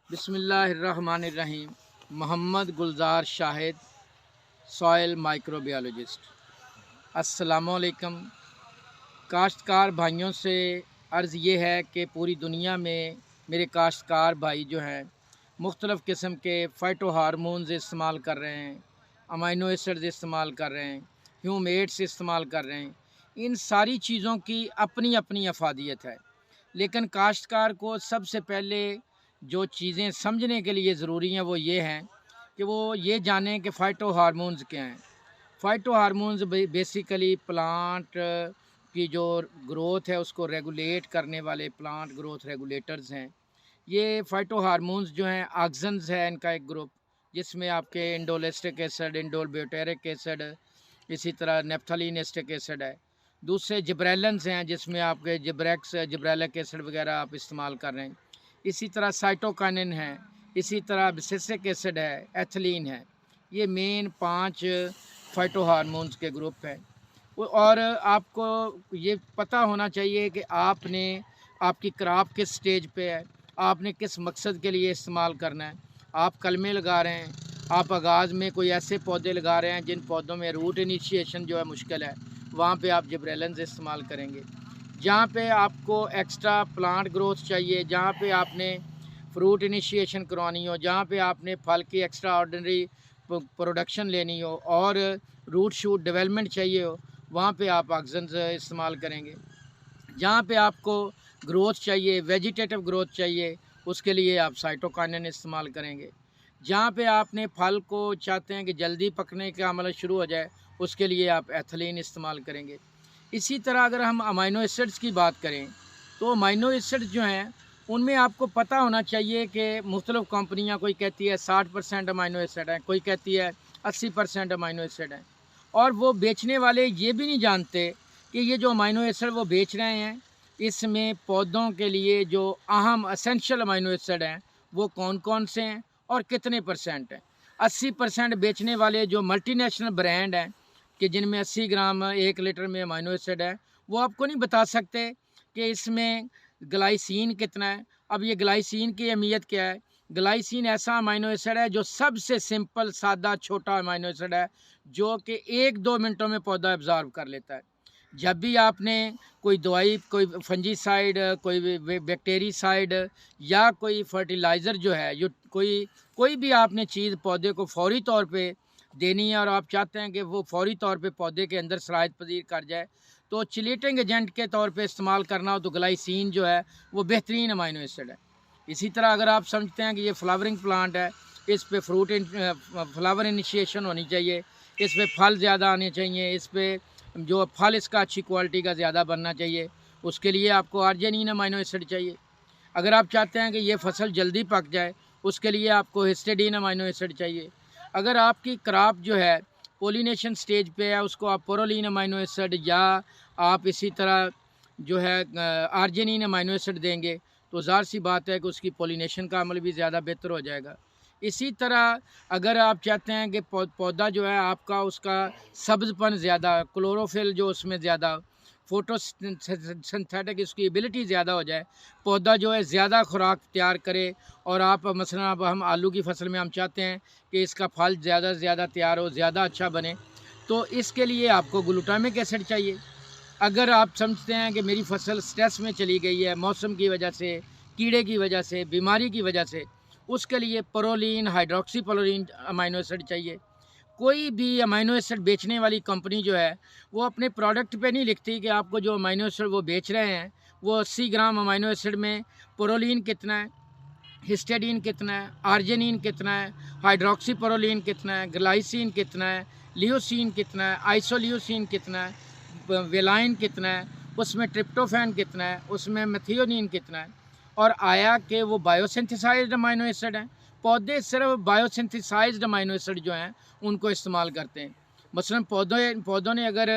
बिस्मिल्लाहिर्रहमानिर्रहीम। मोहम्मद गुलजार Shahid, soil microbiologist. अस्सलामुअलैकुम। काश्तकार भाइयों से अर्ज़ ये है कि पूरी दुनिया में मेरे काश्तकार भाई जो हैं मुख्तलिफ़ किस्म के फ़ाइटो हार्मोन्स इस्तेमाल कर रहे हैं, अमाइनो एसिड्स इस्तेमाल कर रहे हैं, ह्यूमेट्स इस्तेमाल कर रहे हैं। इन सारी चीज़ों की अपनी अपनी अफादियत है, लेकिन काश्तकार को सबसे पहले जो चीज़ें समझने के लिए ज़रूरी हैं वो ये हैं कि वो ये जानें कि फ़ाइटो हार्मोन्स क्या हैं। फ़ाइटो हार्मोन्स बेसिकली प्लांट की जो ग्रोथ है उसको रेगुलेट करने वाले प्लांट ग्रोथ रेगुलेटर्स हैं। ये फ़ाइटो हार्मोन्स जो हैं ऑक्सन्स है इनका एक ग्रुप, जिसमें आपके इंडोलेस्टिक एसिड, इंडोल ब्यूटेरिक एसिड, इसी तरह नेप्थलीन एस्टिक एसिड है। दूसरे जिब्रेलेंस हैं जिसमें आपके जिब्रेक्स जिब्रेलिक एसिड वगैरह आप इस्तेमाल कर रहे हैं। इसी तरह साइटोकाइनिन है, इसी तरह बिसिसिक एसिड है, एथिलीन है। ये मेन 5 फ़ाइटो हार्मोन्स के ग्रुप हैं। और आपको ये पता होना चाहिए कि आपने आपकी क्रॉप किस स्टेज पे है, आपने किस मकसद के लिए इस्तेमाल करना है। आप कलमे लगा रहे हैं, आप आगाज़ में कोई ऐसे पौधे लगा रहे हैं जिन पौधों में रूट इनिशिएशन जो है मुश्किल है, वहाँ पे आप जिब्रेलिन्स इस्तेमाल करेंगे। जहाँ पे आपको एक्स्ट्रा प्लांट ग्रोथ चाहिए, जहाँ पे आपने फ्रूट इनिशिएशन करवानी हो, जहाँ पे आपने फल की एक्स्ट्रा ऑर्डिनरी प्रोडक्शन लेनी हो और रूट शूट डेवलपमेंट चाहिए हो, वहाँ पे आप ऑक्सन्स इस्तेमाल करेंगे। जहाँ पे आपको ग्रोथ चाहिए, वेजिटेटिव ग्रोथ चाहिए, उसके लिए आप साइटोकाइनिन इस्तेमाल करेंगे। जहाँ पे आपने फल को चाहते हैं कि जल्दी पकने का अमल शुरू हो जाए, उसके लिए आप एथिलीन इस्तेमाल करेंगे। इसी तरह अगर हम अमाइनो एसिड्स की बात करें तो अमाइनो एसिड्स जो हैं उनमें आपको पता होना चाहिए कि मुख्तलिफ़ कंपनियाँ, कोई कहती है 60% अमाइनो एसिड है, कोई कहती है 80% अमाइनो एसिड है। और वो बेचने वाले ये भी नहीं जानते कि ये जो अमाइनो एसिड वो बेच रहे हैं, इसमें पौधों के लिए जो अहम एसेंशियल अमाइनो एसिड हैं वो कौन कौन से हैं और कितने परसेंट हैं। 80% बेचने वाले जो मल्टीनेशनल ब्रांड हैं कि जिनमें 80 ग्राम 1 लीटर में अमाइनो एसिड है, वो आपको नहीं बता सकते कि इसमें ग्लाइसिन कितना है। अब ये ग्लाइसिन की अहमियत क्या है? ग्लाइसिन ऐसा अमाइनो एसिड है जो सबसे सिंपल सादा छोटा अमाइनो एसिड है, जो कि 1-2 मिनटों में पौधा एब्जॉर्ब कर लेता है। जब भी आपने कोई दवाई, कोई फंजीसाइड, कोई बैक्टीरियासाइड या कोई फर्टिलाइज़र जो है, जो कोई भी आपने चीज़ पौधे को फौरी तौर पे देनी है और आप चाहते हैं कि वो फौरी तौर पे पौधे के अंदर सरायत पजीर कर जाए, तो चिलेटिंग एजेंट के तौर पे इस्तेमाल करना हो तो ग्लाइसिन जो है वो बेहतरीन अमाइनो एसिड है। इसी तरह अगर आप समझते हैं कि ये फ्लावरिंग प्लांट है, इस पे फ्लावर इनिशिएशन होनी चाहिए, इस पे फल ज़्यादा आने चाहिए, इस पे जो फल इसका अच्छी क्वालिटी का ज़्यादा बनना चाहिए, उसके लिए आपको आर्जिनिन अमाइनो एसिड चाहिए। अगर आप चाहते हैं कि ये फसल जल्दी पक जाए, उसके लिए आपको हिस्टिडीन अमाइनो एसिड चाहिए। अगर आपकी क्रॉप जो है पोलिनेशन स्टेज पे है, उसको आप पोरोलीन अमाइनो एसिड या आप इसी तरह जो है आर्जिनिन अमाइनो एसिड देंगे तो ज़ाहिर सी बात है कि उसकी पोलिनेशन का अमल भी ज़्यादा बेहतर हो जाएगा। इसी तरह अगर आप चाहते हैं कि पौधा जो है आपका उसका सब्ज़पन ज़्यादा, क्लोरोफिल जो उसमें ज़्यादा, फोटोसिंथेटिक इसकी एबिलिटी ज़्यादा हो जाए, पौधा जो है ज़्यादा खुराक तैयार करे और आप मसलन अब हम आलू की फसल में हम चाहते हैं कि इसका फल ज़्यादा से ज़्यादा तैयार हो, ज़्यादा अच्छा बने, तो इसके लिए आपको ग्लूटामिक एसिड चाहिए। अगर आप समझते हैं कि मेरी फसल स्ट्रेस में चली गई है मौसम की वजह से, कीड़े की वजह से, बीमारी की वजह से, उसके लिए प्रोलीन हाइड्रोक्सीप्रोलीन अमाइनो एसिड चाहिए। कोई भी अमाइनो एसिड बेचने वाली कंपनी जो है वो अपने प्रोडक्ट पे नहीं लिखती कि आपको जो अमाइनो एसिड वो बेच रहे हैं वो 80 ग्राम अमाइनो एसिड में प्रोलीन कितना है, हिस्टेडीन कितना है, आर्जिनिन कितना है, हाइड्रोक्सीप्रोलीन कितना है, ग्लाइसिन कितना है, लियोसिन कितना है, आइसोल्यूसिन कितना है, वेलाइन कितना है, उसमें ट्रिप्टोफैन कितना है, उसमें मेथियोनिन कितना है, और आया कि वो बायोसिंथेसाइज्ड अमाइनो एसिड हैं। पौधे सिर्फ बायोसिंथेसाइज्ड अमाइनो एसिड जो हैं उनको इस्तेमाल करते हैं। मसलन पौधों ने अगर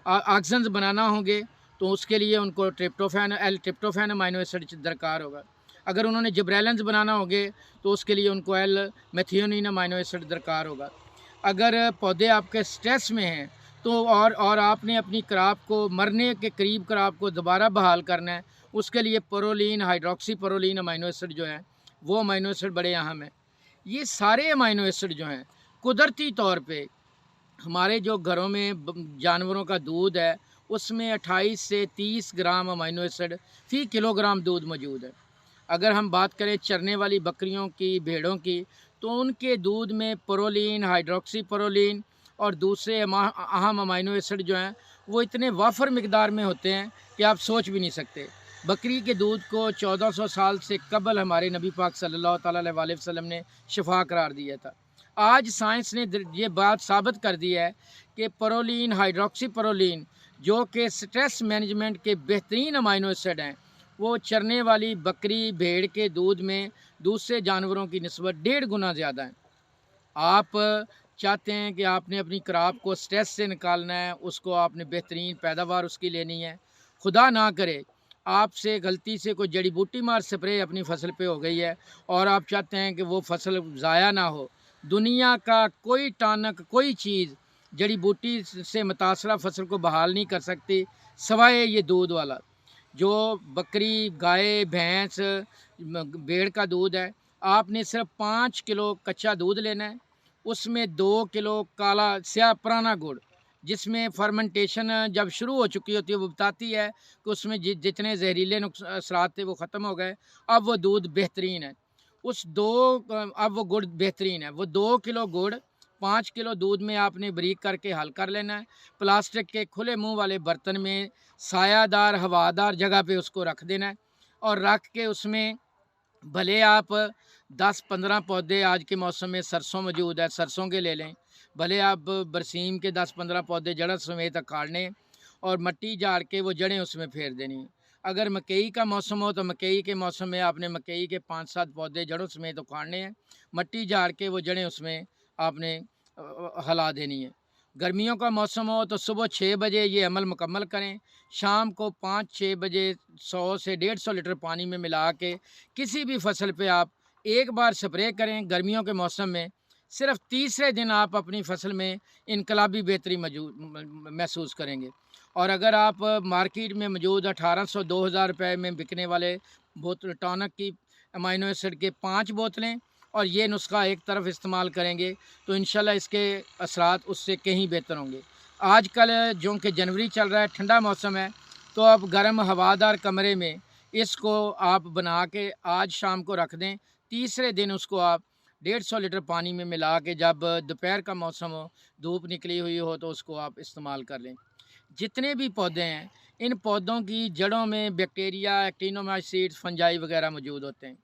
ऑक्सीजन बनाना होंगे तो उसके लिए उनको ट्रिप्टोफैन अमाइनो एसिड दरकार होगा। अगर उन्होंने जिब्रेलिन्स बनाना होंगे तो उसके लिए उनको मेथियोनिन अमाइनो एसिड दरकार होगा। अगर पौधे आपके स्ट्रेस में हैं तो और आपने अपनी क्रॉप को मरने के करीब क्रॉप को दोबारा बहाल करना है, उसके लिए प्रोलीन हाइड्रोक्सीप्रोलीन अमाइनो एसिड जो है वो अमाइनो एसिड बड़े अहम हैं। ये सारे अमाइनो एसिड जो हैं कुदरती तौर पे हमारे जो घरों में जानवरों का दूध है उसमें 28 से 30 ग्राम अमाइनो एसिड फ़ी किलोग्राम दूध मौजूद है। अगर हम बात करें चरने वाली बकरियों की, भेड़ों की, तो उनके दूध में प्रोलीन, हाइड्रोक्सी प्रोलीन और दूसरे अहम अमाइनो एसिड जो हैं वो इतने वाफर मिकदार में होते हैं कि आप सोच भी नहीं सकते। बकरी के दूध को 1400 साल से कबल हमारे नबी पाक सल्लल्लाहु अलैहि वसल्लम ने शिफा करार दिया था। आज साइंस ने ये बात साबित कर दी है कि प्रोलीन, हाइड्रोक्सी प्रोलीन जो कि स्ट्रेस मैनेजमेंट के बेहतरीन अमाइनो एसिड हैं, वो चरने वाली बकरी, भेड़ के दूध में दूसरे जानवरों की निस्बत 1.5 गुना ज़्यादा है। आप चाहते हैं कि आपने अपनी क्रॉप को स्ट्रेस से निकालना है, उसको आपने बेहतरीन पैदावार उसकी लेनी है। खुदा ना करे आपसे गलती से कोई जड़ी बूटी मार स्प्रे अपनी फसल पे हो गई है और आप चाहते हैं कि वो फसल ज़ाया ना हो। दुनिया का कोई टॉनिक, कोई चीज़ जड़ी बूटी से मुतासरा फसल को बहाल नहीं कर सकती सवाए ये दूध वाला। जो बकरी, गाय, भैंस, भेड़ का दूध है, आपने सिर्फ 5 किलो कच्चा दूध लेना है, उसमें 2 किलो काला स्याह पुराना गुड़, जिसमें फर्मेंटेशन जब शुरू हो चुकी होती है वो बताती है कि उसमें जितने जहरीले असरात थे वो ख़त्म हो गए, अब वो दूध बेहतरीन है। अब वो गुड़ बेहतरीन है। वो 2 किलो गुड़ 5 किलो दूध में आपने बारीक करके हल कर लेना है। प्लास्टिक के खुले मुंह वाले बर्तन में सायादार, हवादार जगह पे उसको रख देना है और रख के उसमें भले आप 10-15 पौधे, आज के मौसम में सरसों मौजूद है, सरसों के ले लें, भले आप बरसीम के 10-15 पौधे जड़ समेत अखाड़ने और मिट्टी झाड़ के वो जड़ें उसमें फेर देनी है। अगर मकई का मौसम हो तो मकई के मौसम में आपने मकई के 5-7 पौधे जड़ों समेत उखाड़ने हैं, मिट्टी झाड़ के वो जड़ें उसमें आपने हिला देनी है। गर्मियों का मौसम हो तो सुबह 6 बजे ये अमल मुकम्मल करें, शाम को 5-6 बजे 100 से 150 लीटर पानी में मिला के किसी भी फसल पे आप एक बार स्प्रे करें। गर्मियों के मौसम में सिर्फ तीसरे दिन आप अपनी फसल में इनकलाबी बेहतरी महसूस करेंगे। और अगर आप मार्केट में मौजूद 1800-2000 रुपये में बिकने वाले बोतल टॉनिक की अमाइनो एसिड के 5 बोतलें और ये नुस्खा एक तरफ इस्तेमाल करेंगे तो इंशाल्लाह इसके असरात उससे कहीं बेहतर होंगे। आजकल जो कि जनवरी चल रहा है, ठंडा मौसम है, तो आप गर्म हवादार कमरे में इसको आप बना के आज शाम को रख दें। तीसरे दिन उसको आप 150 लीटर पानी में मिला के जब दोपहर का मौसम हो, धूप निकली हुई हो, तो उसको आप इस्तेमाल कर लें। जितने भी पौधे हैं, इन पौधों की जड़ों में बैक्टीरिया, एक्टिनोमाइसीड्स, फंजाई वगैरह मौजूद होते हैं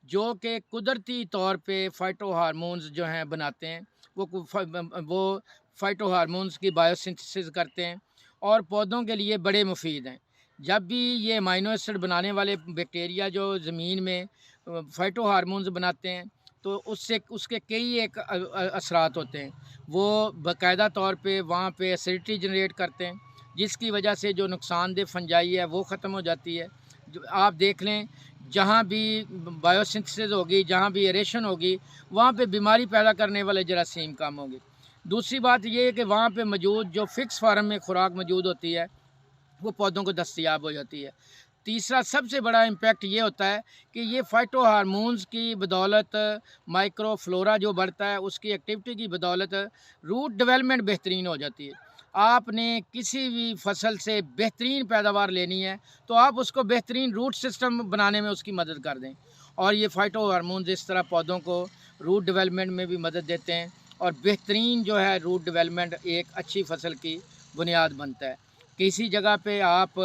जो कि कुदरती तौर पे फाइटो हार्मोन्स जो हैं बनाते हैं। वो फाइटो हार्मोन्स की बायोसिंथेसिस करते हैं और पौधों के लिए बड़े मुफीद हैं। जब भी ये अमाइनो एसिड बनाने वाले बैक्टीरिया जो ज़मीन में फाइटो हार्मोन्स बनाते हैं तो उससे उसके कई एक असरात होते हैं। वो बाकायदा तौर पे वहाँ पे एसिडिटी जनरेट करते हैं, जिसकी वजह से जो नुकसानदेह फंजाई है वो ख़त्म हो जाती है। जो आप देख लें, जहाँ भी बायोसिंथेसिस होगी, जहाँ भी एरेशन होगी, वहाँ पे बीमारी पैदा करने वाले जरासीम कम होंगे। दूसरी बात ये है कि वहाँ पे मौजूद जो फिक्स फार्म में खुराक मौजूद होती है वो पौधों को दस्तयाब हो जाती है। तीसरा सबसे बड़ा इम्पैक्ट ये होता है कि ये फाइटो हार्मोन्स की बदौलत माइक्रो फ्लोरा जो बढ़ता है, उसकी एक्टिविटी की बदौलत रूट डेवलपमेंट बेहतरीन हो जाती है। आपने किसी भी फसल से बेहतरीन पैदावार लेनी है तो आप उसको बेहतरीन रूट सिस्टम बनाने में उसकी मदद कर दें। और ये फाइटो हार्मोन्स इस तरह पौधों को रूट डेवलपमेंट में भी मदद देते हैं और बेहतरीन जो है रूट डेवलपमेंट एक अच्छी फसल की बुनियाद बनता है। किसी जगह पे आप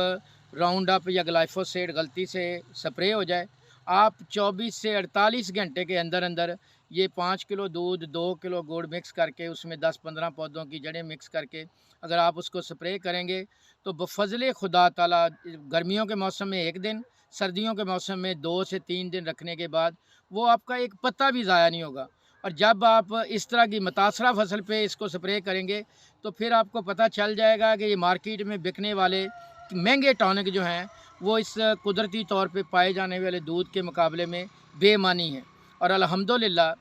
राउंड अप या ग्लाइफोसेट गलती से स्प्रे हो जाए, आप 24 से 48 घंटे के अंदर अंदर ये 5 किलो दूध, 2 किलो गुड़ मिक्स करके उसमें 10-15 पौधों की जड़ें मिक्स करके अगर आप उसको स्प्रे करेंगे तो बफज़ले खुदा ताला गर्मियों के मौसम में 1 दिन, सर्दियों के मौसम में 2 से 3 दिन रखने के बाद वो आपका एक पत्ता भी ज़ाया नहीं होगा। और जब आप इस तरह की मुतासरा फसल पे इसको स्प्रे करेंगे तो फिर आपको पता चल जाएगा कि ये मार्केट में बिकने वाले महंगे टॉनिक जो हैं वो इस कुदरती तौर पे पाए जाने वाले दूध के मुकाबले में बेमानी है। और अल्हम्दुलिल्लाह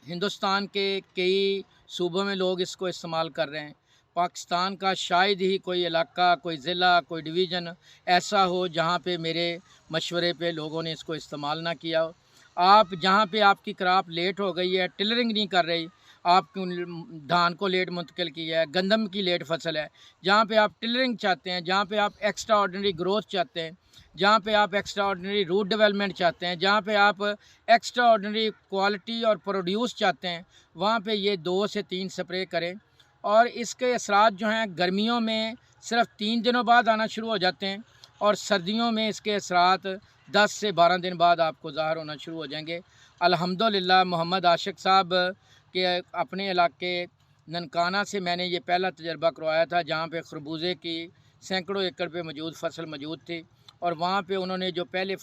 हिंदुस्तान के कई सूबों में लोग इसको इस्तेमाल कर रहे हैं। पाकिस्तान का शायद ही कोई इलाका, कोई ज़िला, कोई डिवीज़न ऐसा हो जहाँ पे मेरे मशवरे पे लोगों ने इसको इस्तेमाल ना किया हो। आप जहाँ पे आपकी क्रॉप लेट हो गई है, टिलरिंग नहीं कर रही, आप धान को लेट मुंतकिल किया है, गंदम की लेट फसल है, जहाँ पे आप टिलरिंग चाहते हैं, जहाँ पे आप एक्स्ट्रा ऑर्डिनरी ग्रोथ चाहते हैं, जहाँ पे आप एक्स्ट्रा ऑर्डिनरी रूट डेवलपमेंट चाहते हैं, जहाँ पे आप एक्स्ट्रा ऑर्डिनरी क्वालिटी और प्रोड्यूस चाहते हैं, वहाँ पे ये 2 से 3 स्प्रे करें। और इसके असरात जो हैं गर्मियों में सिर्फ 3 दिनों बाद आना शुरू हो जाते हैं और सर्दियों में इसके असरात 10 से 12 दिन बाद आपको ज़ाहिर होना शुरू हो जाएंगे। अल्हम्दुलिल्लाह मोहम्मद आशिक साहब के अपने इलाके ननकाना से मैंने ये पहला तजर्बा करवाया था, जहाँ पे खरबूजे की सैकड़ों एकड़ पे मौजूद फसल मौजूद थी और वहाँ पे उन्होंने जो पहले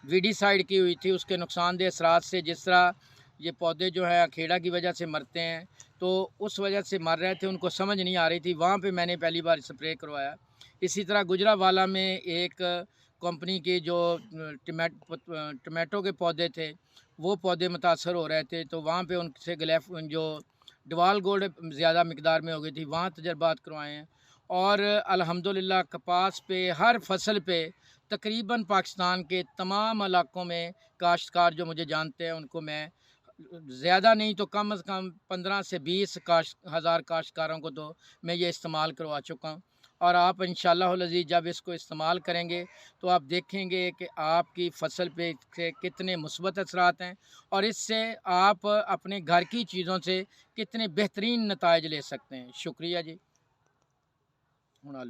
वीडीसाइड की हुई थी उसके नुकसानदेह असरात से, जिस तरह ये पौधे जो है अखेड़ा की वजह से मरते हैं, तो उस वजह से मर रहे थे, उनको समझ नहीं आ रही थी, वहाँ पे मैंने पहली बार स्प्रे करवाया। इसी तरह गुजरावाला में एक कंपनी के जो टमाटो के पौधे थे वो पौधे मुतासर हो रहे थे, तो वहाँ पे उनसे ग्लेफ जो डवाल गोल्ड ज़्यादा मकदार में हो गई थी, वहाँ तजर्बात करवाए हैं। और अल्हम्दुलिल्लाह कपास पे हर फसल पे तकरीबन पाकिस्तान के तमाम इलाकों में काश्तकार जो मुझे जानते हैं उनको मैं ज़्यादा नहीं तो कम से कम 15 से 20 हज़ार काश्तकारों को तो मैं ये इस्तेमाल करवा चुका हूँ। और आप इंशाअल्लाहुल अज़ीज़ जब इसको इस्तेमाल करेंगे तो आप देखेंगे कि आपकी फसल पे के कितने मुस्बत असरात हैं और इससे आप अपने घर की चीज़ों से कितने बेहतरीन नताइज ले सकते हैं। शुक्रिया जी।